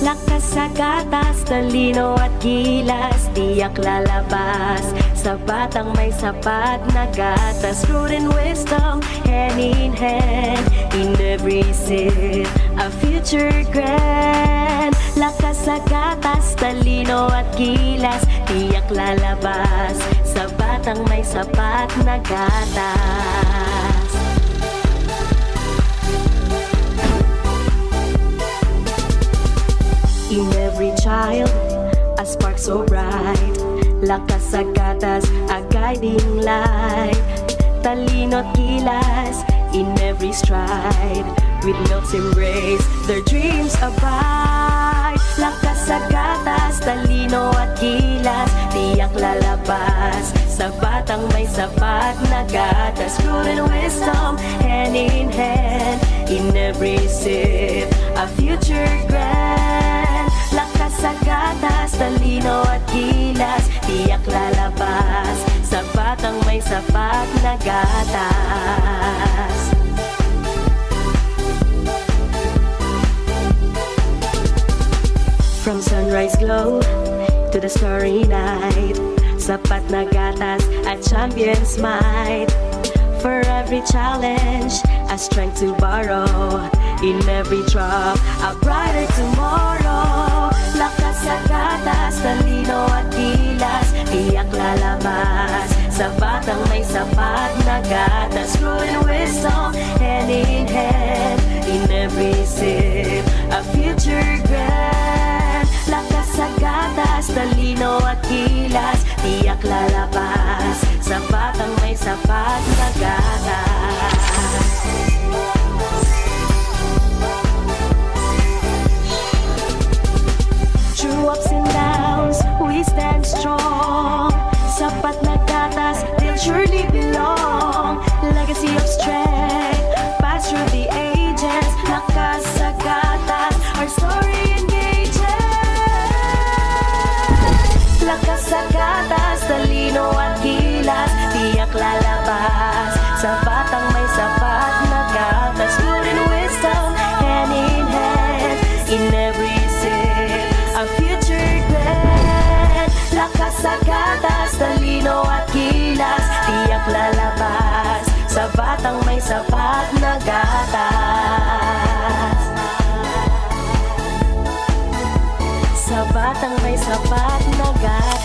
Lakas sa gatas, talino at gilas, tiyak lalabas sa batang may sapat na gatas. Fruit and wisdom, hand in hand, in every sip, a future grand. Lakas sa gatas, talino at gilas, tiyak lalabas sa batang may sapat na gatas. In every child, a spark so bright. Lakas sa gatas, a guiding light. Talino't gilas, in every stride. With love's embrace, their dreams abide. Lakas sa gatas, talino at gilas, tiyak lalabas sa batang may sapat na gatas. Fruit and wisdom, hand in hand, in every sip, a future grand. Lakas sa gatas, talino at gilas, tiyak lalabas sa batang may sapat na gatas. From sunrise glow to the starry night, sapat na gatas at champion's might. For every challenge, a strength to borrow. In every drop, a brighter tomorrow. Lakas sa gatas, talino at gilas, tiyak lalabas sa batang may sapat na gatas. Fruit and wisdom, hand in hand, in every sip, a future grand. Lakas sa gatas, talino at gilas, tiyak lalabas sa batang may sapat na gatas. Through ups and downs, we stand strong. Sapat na gatas, they'll surely belong. Legacy of strength, passed through the ages. Lakas sa gatas, our story engages. Lakas sa gatas, talino at gilas, tiyak lalabas sa batang may sapat na gatas. Fruit and wisdom, hand in hand, in every sip, a future grand. Lakas sa gatas, talino at gilas, tiyak lalabas sa batang may sapat na gatas. Sa batang may sapat na gatas.